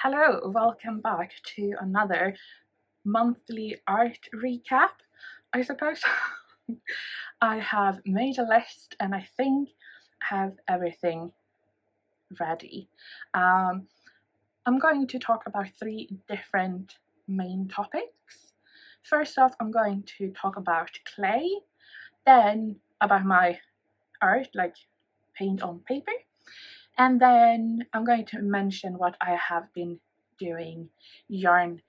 Hello, welcome back to another monthly art recap, I suppose. I have made a list and I think have everything ready. I'm going to talk about 3 different main topics. First off, I'm going to talk about clay, then about my art, like paint on paper, and then I'm going to mention what I have been doing yarn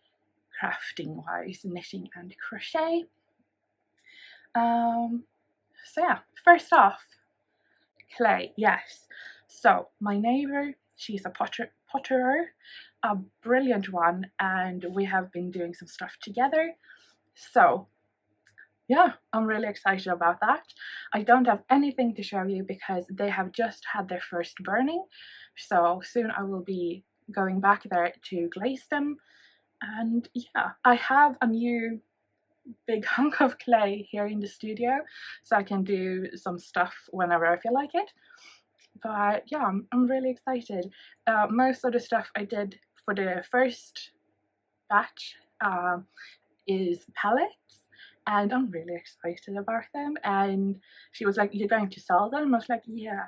crafting wise, knitting and crochet. So yeah, first off, clay. Yes, so my neighbor, she's a potterer, a brilliant one, and we have been doing some stuff together. So yeah, I'm really excited about that. I don't have anything to show you because they have just had their first burning, so soon I will be going back there to glaze them. And yeah, I have a new big hunk of clay here in the studio, so I can do some stuff whenever I feel like it. But yeah, I'm really excited. Most of the stuff I did for the first batch is palettes, and I'm really excited about them. And she was like, "You're going to sell them?" I was like, "Yeah,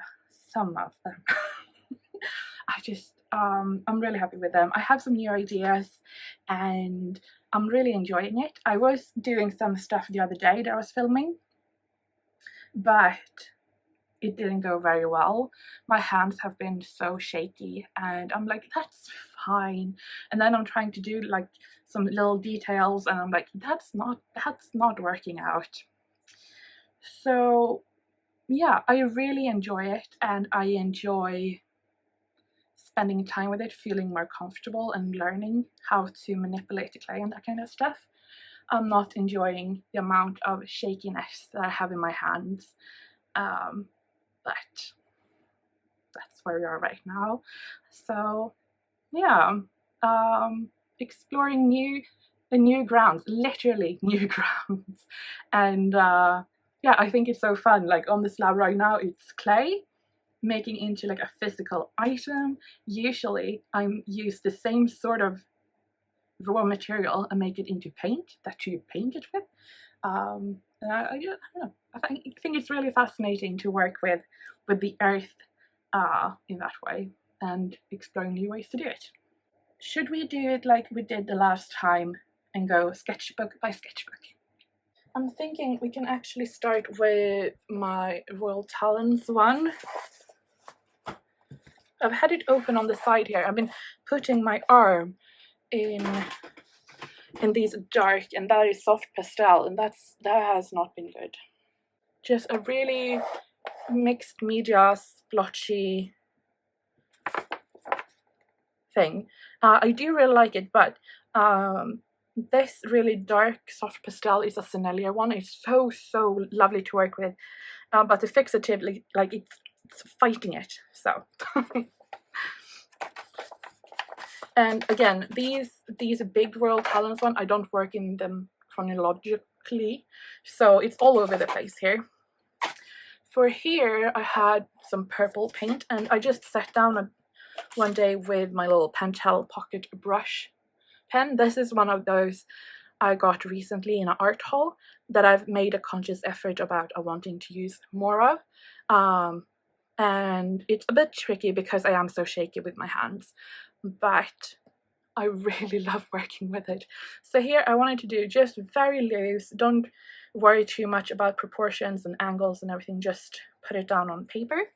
some of them." I'm really happy with them. I have some new ideas and I'm really enjoying it. I was doing some stuff the other day that I was filming, but it didn't go very well. My hands have been so shaky and I'm like, that's fine. And then I'm trying to do like some little details and I'm like, that's not working out. So yeah, I really enjoy it and I enjoy spending time with it, feeling more comfortable and learning how to manipulate the clay and that kind of stuff. I'm not enjoying the amount of shakiness that I have in my hands, but that's where we are right now. So yeah, exploring new grounds, literally new grounds. And yeah, I think it's so fun. Like on the slab right now, it's clay, making into like a physical item. Usually I use the same sort of raw material and make it into paint that you paint it with. And I don't know, I think it's really fascinating to work with the earth in that way and exploring new ways to do it. Should we do it like we did the last time and go sketchbook by sketchbook? I'm thinking we can actually start with my Royal Talons one. I've had it open on the side here. I've been putting my arm in these dark and very soft pastel, and that has not been good. Just a really mixed media splotchy thing. I do really like it, but this really dark soft pastel is a Sennelier one. It's so lovely to work with, but the fixative, like it's fighting it. So and again, these big Royal Talons one, I don't work in them chronologically, so it's all over the place here. For here, I had some purple paint, and I just sat down one day with my little Pentel pocket brush pen. This is one of those I got recently in an art haul that I've made a conscious effort about wanting to use more of. And it's a bit tricky because I am so shaky with my hands, but I really love working with it. So here I wanted to do just very loose, don't worry too much about proportions and angles and everything, just put it down on paper.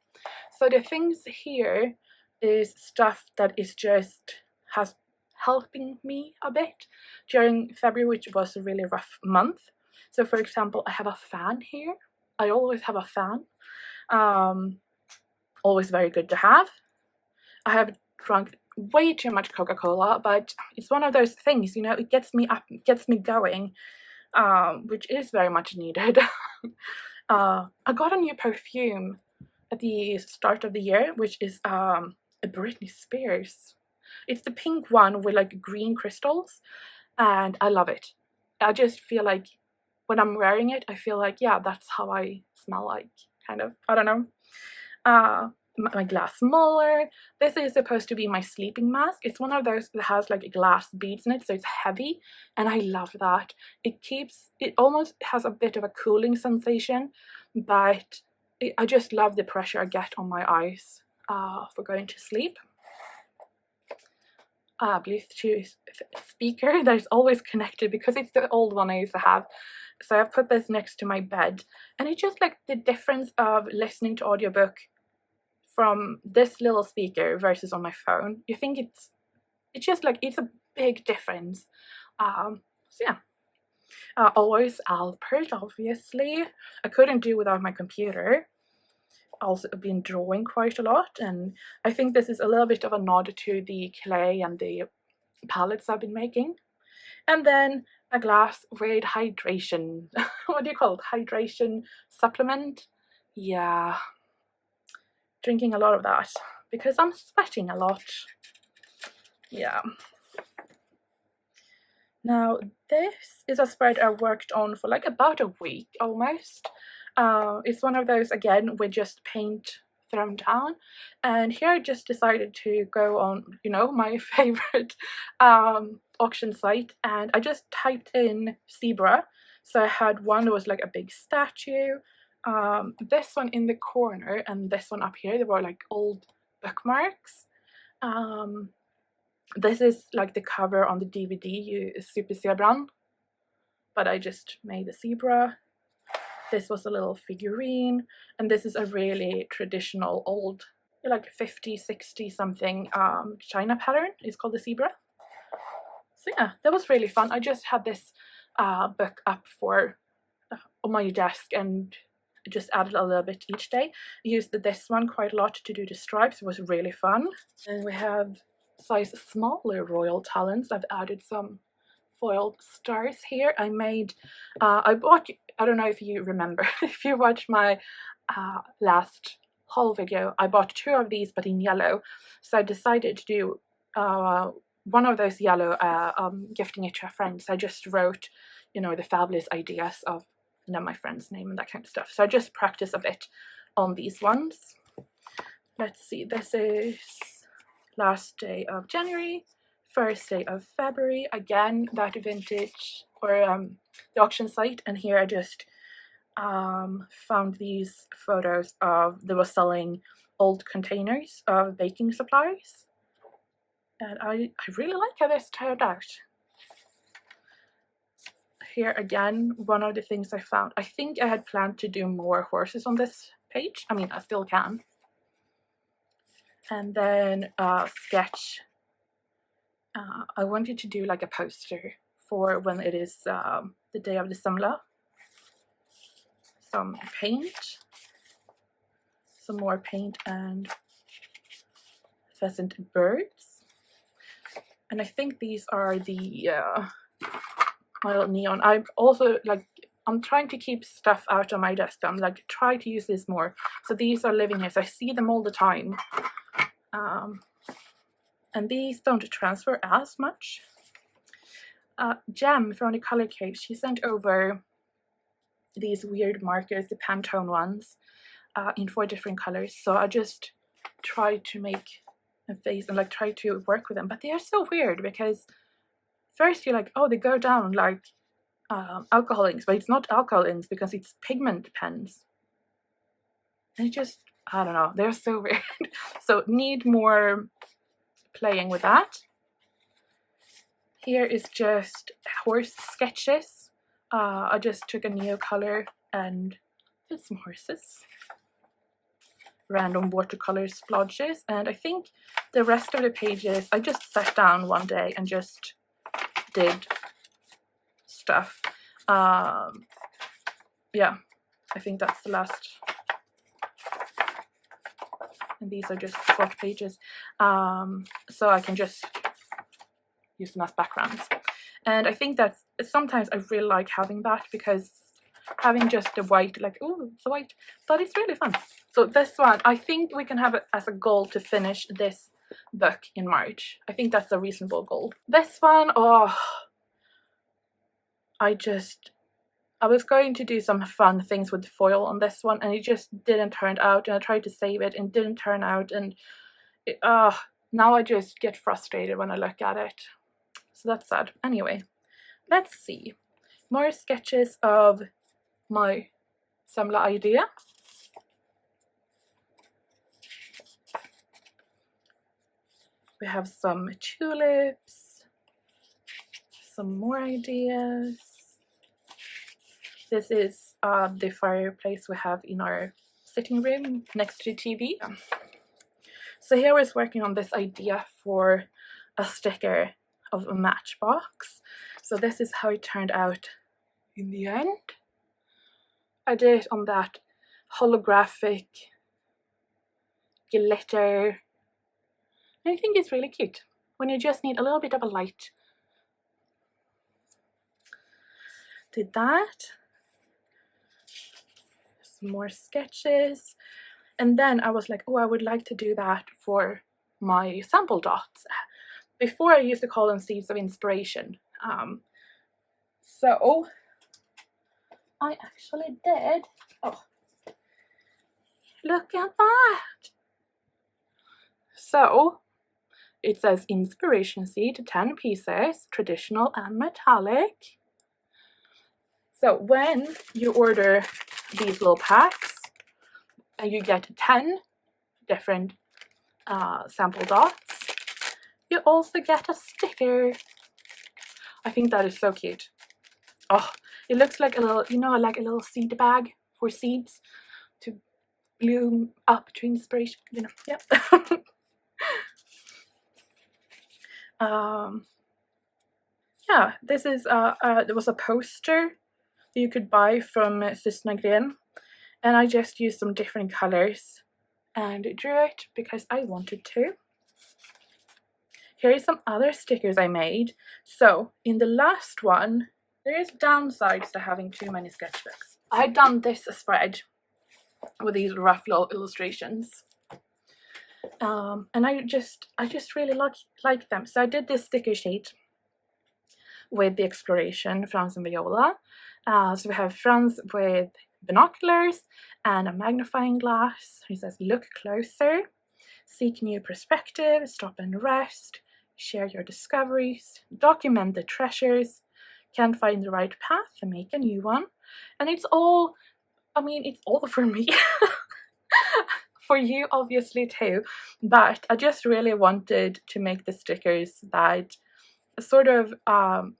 So the things here is stuff that is just has helping me a bit during February, which was a really rough month. So for example, I have a fan here. I always have a fan. Always very good to have. I have drunk way too much Coca-Cola, but it's one of those things, you know, it gets me up, it gets me going, which is very much needed. I got a new perfume at the start of the year, which is a Britney Spears. It's the pink one with like green crystals, and I love it. I just feel like when I'm wearing it, I feel like, yeah, that's how I smell like, kind of. I don't know. my glass smaller. This is supposed to be my sleeping mask. It's one of those that has like glass beads in it, so it's heavy, and I love that. It almost has a bit of a cooling sensation, but I just love the pressure I get on my eyes for going to sleep. Bluetooth speaker that is always connected because it's the old one I used to have. So I've put this next to my bed, and it's just like the difference of listening to audiobook from this little speaker versus on my phone. You think it's just like, it's a big difference. So yeah. Always Alpert, obviously. I couldn't do without my computer. Also been drawing quite a lot, and I think this is a little bit of a nod to the clay and the palettes I've been making. And then a glass with hydration. What do you call it? Hydration supplement? Yeah. Drinking a lot of that because I'm sweating a lot. Yeah. Now this is a spread I worked on for like about a week almost. It's one of those, again, with just paint thrown down, and here I just decided to go on, you know, my favorite auction site, and I just typed in zebra. So I had one that was like a big statue, this one in the corner, and this one up here. They were like old bookmarks. This is like the cover on the DVD, Super Zebran, but I just made a zebra. This was a little figurine, and this is a really traditional old, like 50, 60 something China pattern. It's called the zebra. So yeah, that was really fun. I just had this book up for on my desk and just added a little bit each day. I used this one quite a lot to do the stripes. It was really fun. And we have size smaller royal talents. I've added some foiled stars here. I made, I bought, I don't know if you remember, if you watched my last haul video, I bought 2 of these but in yellow. So I decided to do one of those yellow, gifting it to a friend. So I just wrote, you know, the fabulous ideas of, you know, my friend's name and that kind of stuff. So I just practiced a bit on these ones. Let's see, this is last day of January, first day of February, again that vintage or the auction site, and here I just found these photos of, they were selling old containers of baking supplies, and I really like how this turned out. Here again, one of the things I found, I think I had planned to do more horses on this page. I mean, I still can. And then sketch. I wanted to do like a poster for when it is the day of the Semla. Some paint, some more paint, and pheasant birds. And I think these are the my little neon. I'm also like, I'm trying to keep stuff out on my desk. I'm like, try to use this more. So these are living here, so I see them all the time. And these don't transfer as much. Jem from the Color Cave, she sent over these weird markers, the Pantone ones, in 4 different colors. So I just tried to make a face and like try to work with them, but they are so weird because first you're like, oh, they go down like alcohol inks, but it's not alcohol inks because it's pigment pens. And it just, I don't know, they're so weird. So need more playing with that. Here is just horse sketches. I just took a neo color and did some horses. Random watercolor splodges, and I think the rest of the pages I just sat down one day and just did stuff. Yeah, I think that's the last. And these are just swatch pages, so I can just use them as backgrounds. And I think that sometimes I really like having that, because having just the white, like, oh, it's white, but it's really fun. So this one, I think we can have it as a goal to finish this book in March. I think that's a reasonable goal. This one, oh, I I was going to do some fun things with foil on this one, and it just didn't turn out, and I tried to save it and didn't turn out, and it, now I just get frustrated when I look at it. So that's sad. Anyway, let's see. More sketches of my samla idea. We have some tulips, some more ideas. This is the fireplace we have in our sitting room next to the TV. So here I was working on this idea for a sticker of a matchbox. So this is how it turned out in the end. I did it on that holographic glitter. I think it's really cute when you just need a little bit of a light. Did that. Some more sketches. And then I was like, oh, I would like to do that for my sample dots. Before I used to call them seeds of inspiration. So I actually did. Oh, look at that. So it says inspiration seed, 10 pieces, traditional and metallic. So when you order these little packs, and you get 10 different sample dots, you also get a sticker. I think that is so cute. Oh, it looks like a little, you know, like a little seed bag for seeds to bloom up to inspiration, you know. Yep. Yeah, this is there was a poster you could buy from Systnagren, and I just used some different colors and drew it because I wanted to. Here is some other stickers I made. So in the last one, there is downsides to having too many sketchbooks. I had done this spread with these rough little illustrations. And I just really like them. So I did this sticker sheet with the exploration, Frans and Viola. So we have Frans with binoculars and a magnifying glass. He says, look closer, seek new perspective, stop and rest, share your discoveries, document the treasures, can't find the right path, make a new one. And it's all, I mean, it's all for me. For you obviously too, but I just really wanted to make the stickers that sort of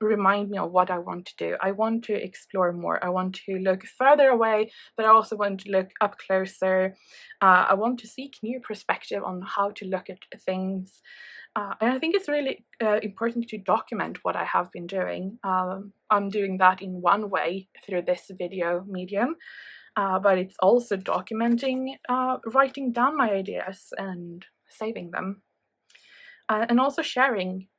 remind me of what I want to do. I want to explore more. I want to look further away, but I also want to look up closer. I want to seek new perspective on how to look at things. And I think it's really important to document what I have been doing. I'm doing that in one way through this video medium. But it's also documenting, writing down my ideas and saving them. And also sharing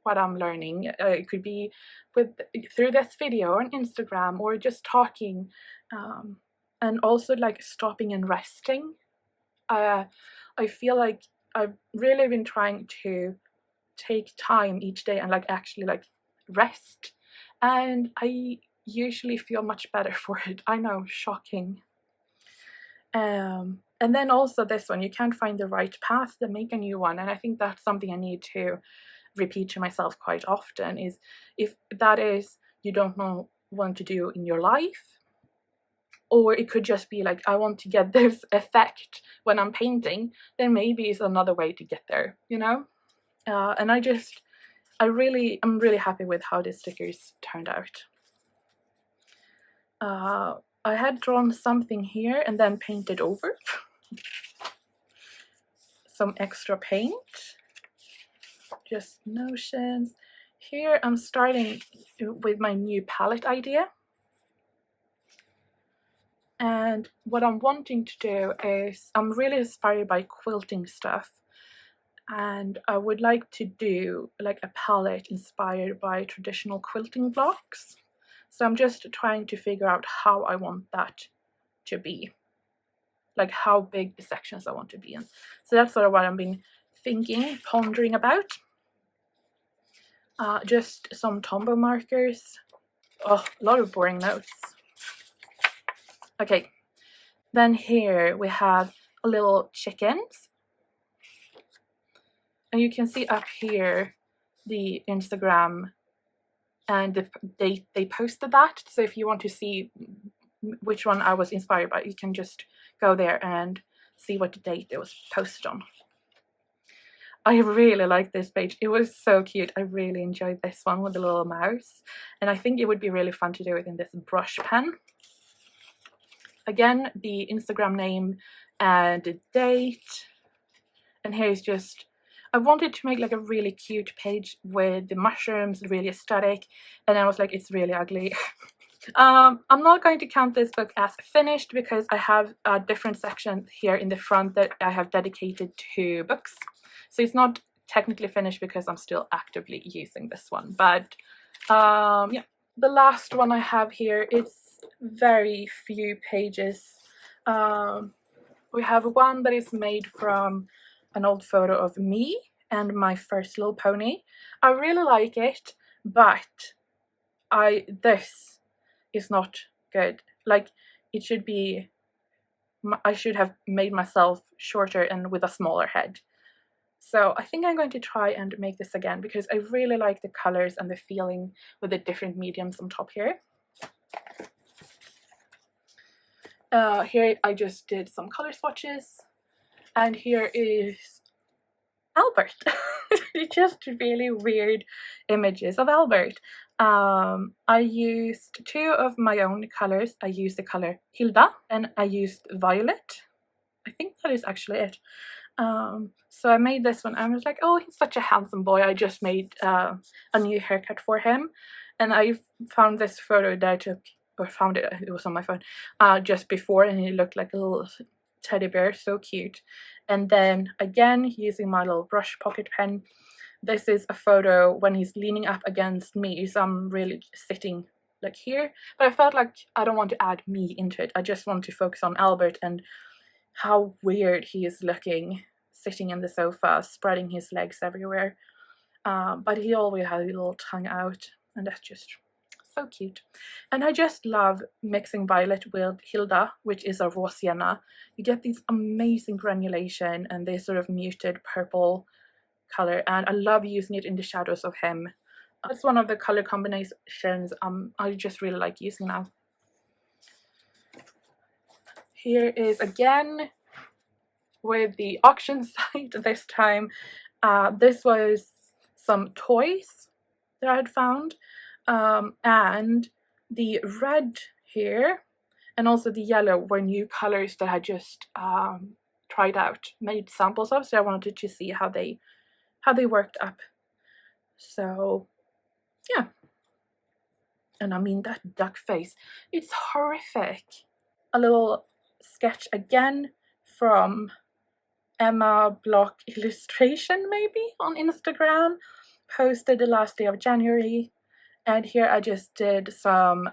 what I'm learning. It could be through this video on Instagram, or just talking, and also like stopping and resting. I feel like I've really been trying to take time each day and like actually like rest, and I usually feel much better for it. I know, shocking. And then also this one, you can't find the right path, then make a new one. And I think that's something I need to repeat to myself quite often, is if that is you don't know what to do in your life, or it could just be like, I want to get this effect when I'm painting, then maybe it's another way to get there, you know. And I'm really happy with how the stickers turned out. I had drawn something here and then painted over. Some extra paint, just notions. Here I'm starting with my new palette idea. And what I'm wanting to do is, I'm really inspired by quilting stuff. And I would like to do like a palette inspired by traditional quilting blocks. So I'm just trying to figure out how I want that to be. Like how big the sections I want to be in. So that's sort of what I've been thinking, pondering about. Just some Tombow markers. Oh, a lot of boring notes. Okay, then here we have a little chickens, and you can see up here the Instagram and the date they posted that. So if you want to see which one I was inspired by, you can just go there and see what date it was posted on. I really like this page. It was so cute. I really enjoyed this one with the little mouse, and I think it would be really fun to do it in this brush pen. Again, the Instagram name and the date, and here's just, I wanted to make like a really cute page with the mushrooms, really aesthetic, and I was like, it's really ugly. I'm not going to count this book as finished because I have a different section here in the front that I have dedicated to books. So it's not technically finished because I'm still actively using this one. But yeah, the last one I have here, it's very few pages. We have one that is made from an old photo of me and my first little pony. I really like it, but this is not good. Like, it should be, I should have made myself shorter and with a smaller head. So I think I'm going to try and make this again because I really like the colors and the feeling with the different mediums on top here. Here I just did some color swatches, and here is Albert. Just really weird images of Albert. I used two of my own colors. I used the color Hilda and I used Violet. I think that is actually it. So I made this one. I was like, oh, he's such a handsome boy. I just made a new haircut for him, and I found this photo that I took, or found it, it was on my phone, just before, and he looked like a little teddy bear, so cute. And then again, using my little brush pocket pen, this is a photo when he's leaning up against me, so I'm really sitting like here, but I felt like I don't want to add me into it. I just want to focus on Albert and how weird he is looking, sitting in the sofa, spreading his legs everywhere. But he always has a little tongue out, and that's just so cute. And I just love mixing Violet with Hilda, which is a raw sienna. You get these amazing granulation and this sort of muted purple color, and I love using it in the shadows of him. It's one of the color combinations I just really like using now. Here is again with the auction site this time. This was some toys that I had found, and the red here and also the yellow were new colors that I just tried out, made samples of, so I wanted to see how they worked up. So yeah, and I mean that duck face, it's horrific. A little sketch again from Emma Block Illustration, maybe on Instagram, posted the last day of January. And here I just did some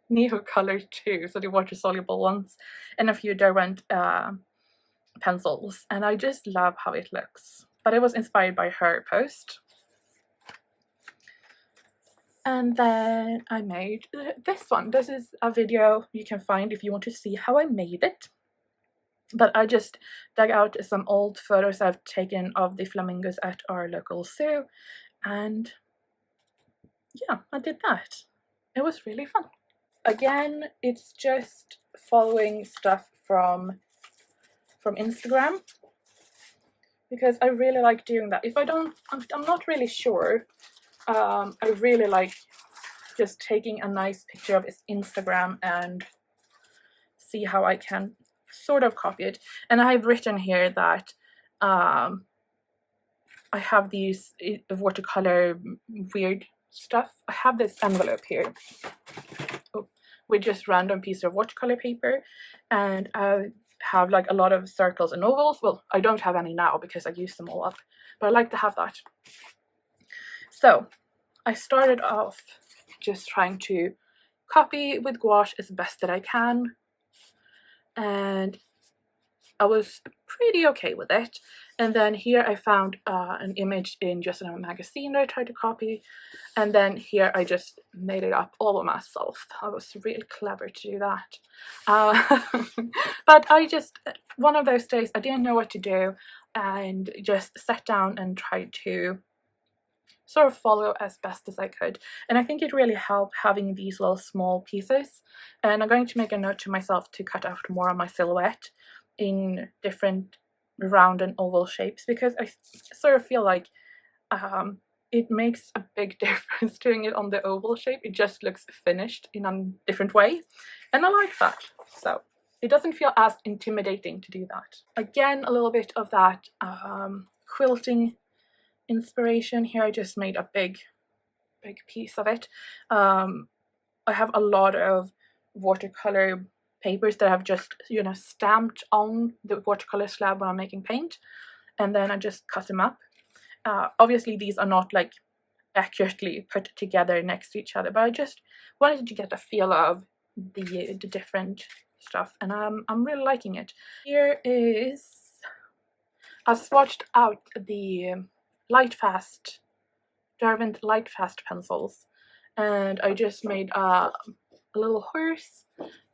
Neo colors too, so the water soluble ones, and a few Derwent pencils, and I just love how it looks. But it was inspired by her post. And then I made this one. This is a video you can find if you want to see how I made it. But I just dug out some old photos I've taken of the flamingos at our local zoo, and yeah, I did that. It was really fun. Again, it's just following stuff from Instagram, because I really like doing that. If I don't, I'm not really sure. I really like just taking a nice picture of his Instagram and see how I can sort of copy it. And I've written here that I have these watercolor weird stuff. I have this envelope here with just random piece of watercolor paper, and I have like a lot of circles and ovals. Well, I don't have any now because I used them all up, but I like to have that. So I started off just trying to copy with gouache as best that I can, and I was pretty okay with it. And then here I found an image in just a magazine that I tried to copy, and then here I just made it up all by myself. I was really clever to do that. But I just, one of those days I didn't know what to do, and just sat down and tried to sort of follow as best as I could. And I think it really helped having these little small pieces. And I'm going to make a note to myself to cut out more on my silhouette in different round and oval shapes, because I sort of feel like it makes a big difference doing it on the oval shape. It just looks finished in a different way, and I like that. So it doesn't feel as intimidating to do that. Again, a little bit of that quilting inspiration here. I just made a big piece of it. I have a lot of watercolor papers that I've just, you know, stamped on the watercolor slab when I'm making paint, and then I just cut them up. Obviously these are not like accurately put together next to each other, but I just wanted to get a feel of the different stuff, and I'm really liking it. Here is, I swatched out the Lightfast Derwent Lightfast pencils, and I just made a little horse,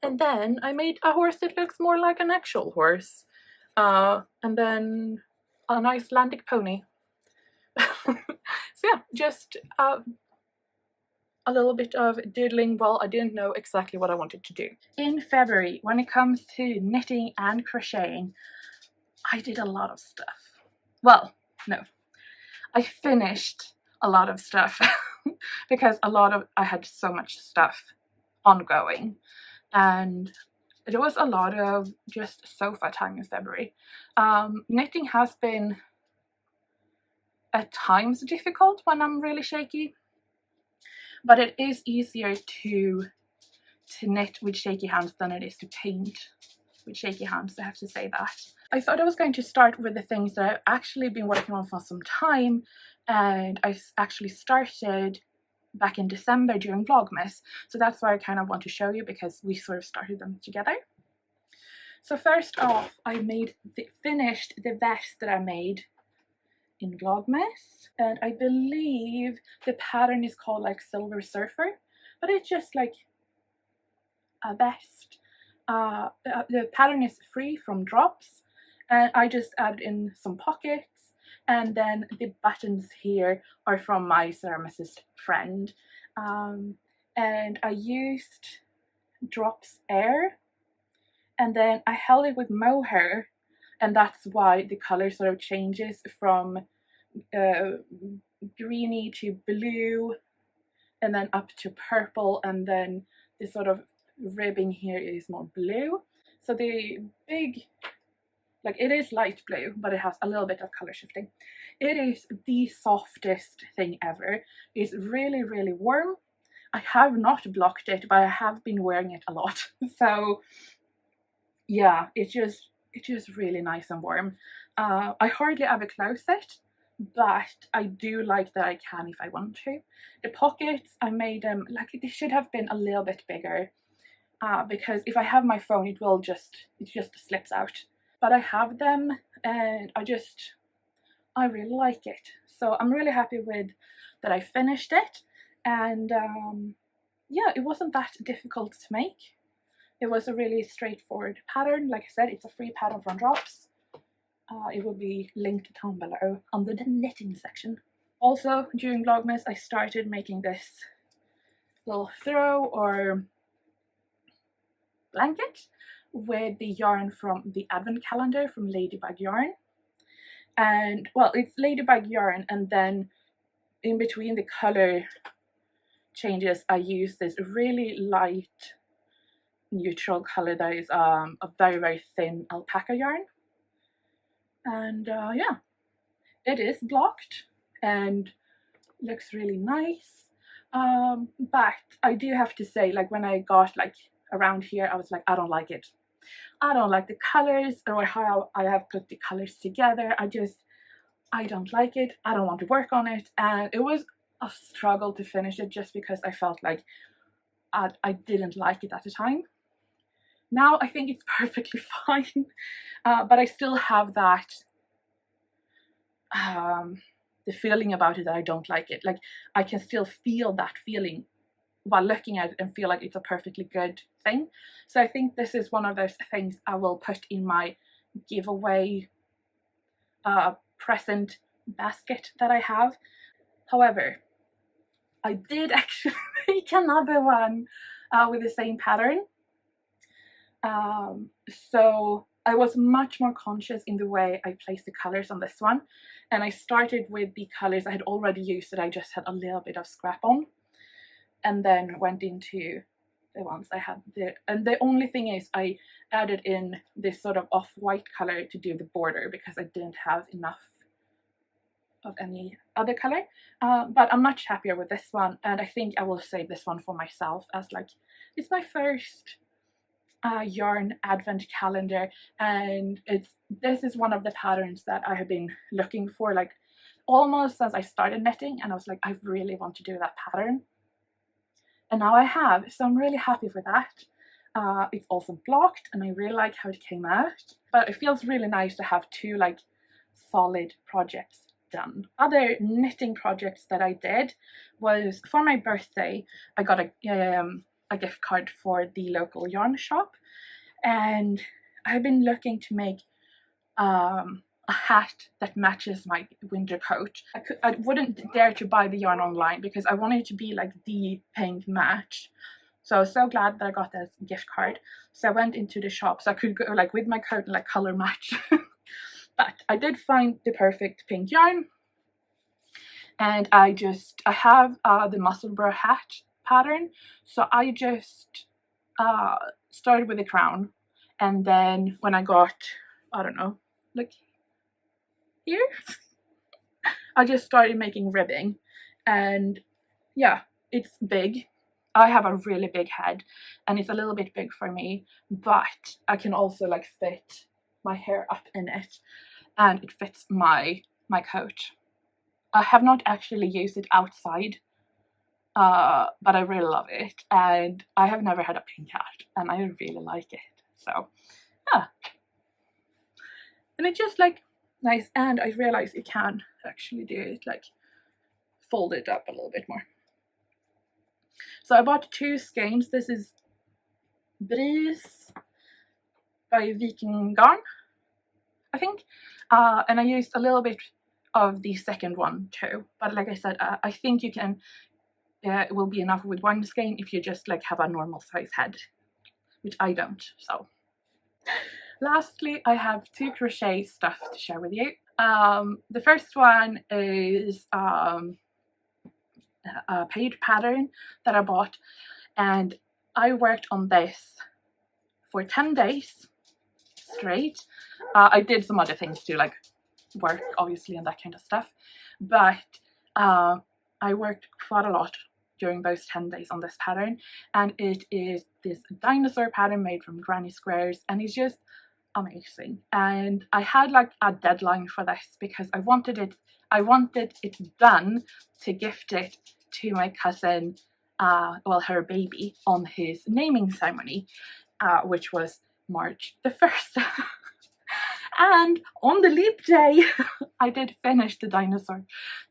and then I made a horse that looks more like an actual horse, and then an Icelandic pony. So yeah, just a little bit of doodling while I didn't know exactly what I wanted to do. In February, when it comes to knitting and crocheting, I did a lot of stuff. Well, no, I finished a lot of stuff because I had so much stuff ongoing, and there was a lot of just sofa time in February. Knitting has been at times difficult when I'm really shaky, but it is easier to knit with shaky hands than it is to paint with shaky hands. I have to say that. I thought I was going to start with the things that I've actually been working on for some time, and I actually started back in December during Vlogmas, so that's why I kind of want to show you, because we sort of started them together. So first off, I finished the vest that I made in Vlogmas, and I believe the pattern is called like Silver Surfer, but it's just like a vest. The pattern is free from drops, and I just added in some pockets, and then the buttons here are from my ceramicist friend, and I used drops air, and then I held it with mohair, and that's why the color sort of changes from greeny to blue, and then up to purple, and then the sort of ribbing here is more blue. So the big, like, it is light blue, but it has a little bit of color shifting. It is the softest thing ever. It's really, really warm. I have not blocked it, but I have been wearing it a lot. So yeah, it's just really nice and warm. I hardly ever close it, but I do like that I can if I want to. The pockets, I made them, like, they should have been a little bit bigger, because if I have my phone, it just slips out. But I have them, and I really like it. So I'm really happy with that I finished it, and yeah, it wasn't that difficult to make. It was a really straightforward pattern. Like I said, it's a free pattern from Drops. It will be linked down below under the knitting section. Also, during Vlogmas, I started making this little throw or blanket with the yarn from the advent calendar from Ladybug Yarn. And well, it's Ladybug yarn, and then in between the color changes, I use this really light neutral color that is a very, very thin alpaca yarn. And yeah, it is blocked and looks really nice. But I do have to say, like, when I got like around here, I was like, I don't like it. I don't like the colors or how I have put the colors together. I don't like it. I don't want to work on it. And it was a struggle to finish it, just because I felt like I didn't like it at the time. Now I think it's perfectly fine, but I still have that the feeling about it that I don't like it. Like, I can still feel that feeling while looking at it and feel like it's a perfectly good thing. So I think this is one of those things I will put in my giveaway present basket that I have. However, I did actually make another one with the same pattern. So I was much more conscious in the way I placed the colors on this one, and I started with the colors I had already used that I just had a little bit of scrap on, and then went into the ones I had there. And the only thing is I added in this sort of off-white color to do the border because I didn't have enough of any other color, but I'm much happier with this one, and I think I will save this one for myself as like it's my first yarn advent calendar, and this is one of the patterns that I have been looking for like almost since I started knitting, and I was like, I really want to do that pattern, and now I have, so I'm really happy with that. It's also blocked and I really like how it came out, but it feels really nice to have two like solid projects done. Other knitting projects that I did was for my birthday. I got a gift card for the local yarn shop, and I've been looking to make a hat that matches my winter coat. I wouldn't dare to buy the yarn online because I wanted it to be like the pink match. So I was so glad that I got this gift card. So I went into the shop so I could go like with my coat and like color match. But I did find the perfect pink yarn, and I have the Musselburgh hat pattern, so I just started with the crown, and then when I got, I don't know, like here, I just started making ribbing, and yeah, it's big. I have a really big head, and it's a little bit big for me, but I can also like fit my hair up in it, and it fits my coat. I have not actually used it outside, but I really love it, and I have never had a pink hat, and I really like it. So yeah, and it's just like nice, and I realized you can actually do it like fold it up a little bit more. So I bought two skeins. This is Brise by Viking Garn, I think, and I used a little bit of the second one too, but like I said, I think you can it will be enough with one skein if you just like have a normal size head, which I don't. So lastly, I have two crochet stuff to share with you. The first one is a paid pattern that I bought, and I worked on this for 10 days straight. I did some other things too, like work obviously and that kind of stuff, but I worked quite a lot during those 10 days on this pattern, and it is this dinosaur pattern made from granny squares, and it's just amazing. And I had like a deadline for this because I wanted it done to gift it to my cousin, well, her baby, on his naming ceremony, which was March the 1st. And on the leap day I did finish the dinosaur,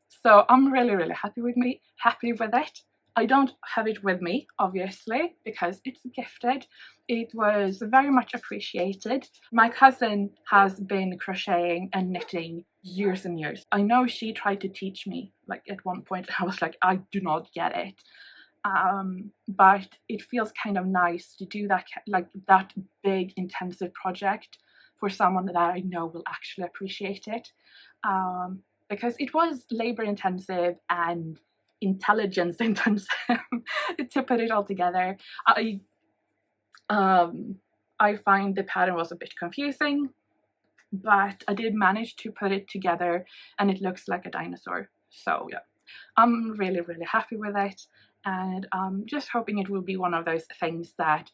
so I'm really happy with it. I don't have it with me obviously because it's gifted. It was very much appreciated. My cousin has been crocheting and knitting years and years. I know she tried to teach me like at one point. I was like, I do not get it, but it feels kind of nice to do that, like that big intensive project for someone that I know will actually appreciate it, because it was labor intensive and intelligence intensive to put it all together. I find the pattern was a bit confusing, but I did manage to put it together and it looks like a dinosaur. So yeah, I'm really happy with it, and I'm just hoping it will be one of those things that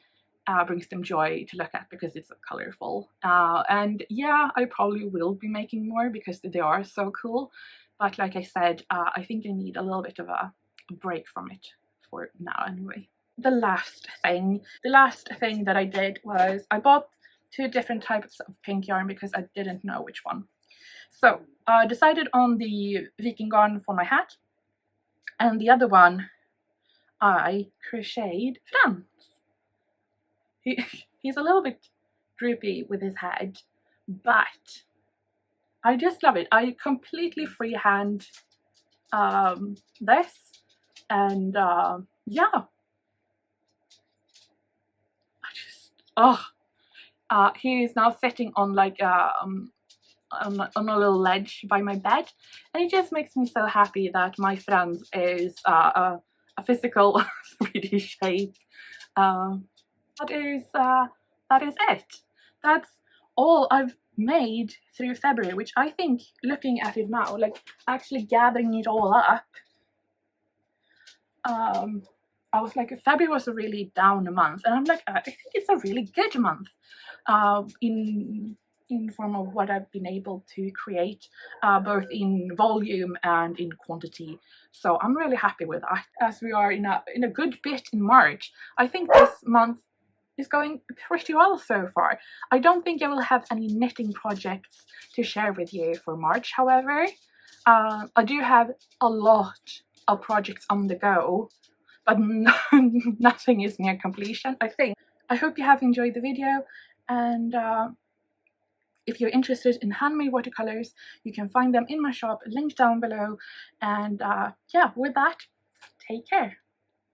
brings them joy to look at because it's so colorful. And yeah, I probably will be making more because they are so cool, but like I said, I think I need a little bit of a break from it for now anyway. the last thing that I did was I bought 2 different types of pink yarn because I didn't know which one. So I decided on the Viking yarn for my hat, and the other one I crocheted Frans. He's a little bit droopy with his head, but I just love it. I completely freehand this, and yeah, I just he is now sitting on like on a little ledge by my bed, and it just makes me so happy that my Frans is a physical 3D shape. That is it. That's all I've made through February, which I think, looking at it now, like actually gathering it all up, I was like, February was a really down month, and I'm like, I think it's a really good month in form of what I've been able to create, both in volume and in quantity. So I'm really happy with that. As we are in a good bit in March, I think this month is going pretty well so far. I don't think I will have any knitting projects to share with you for March, however. I do have a lot of projects on the go, but nothing is near completion, I think. I hope you have enjoyed the video, and if you're interested in handmade watercolors, you can find them in my shop, linked down below. And yeah, with that, take care.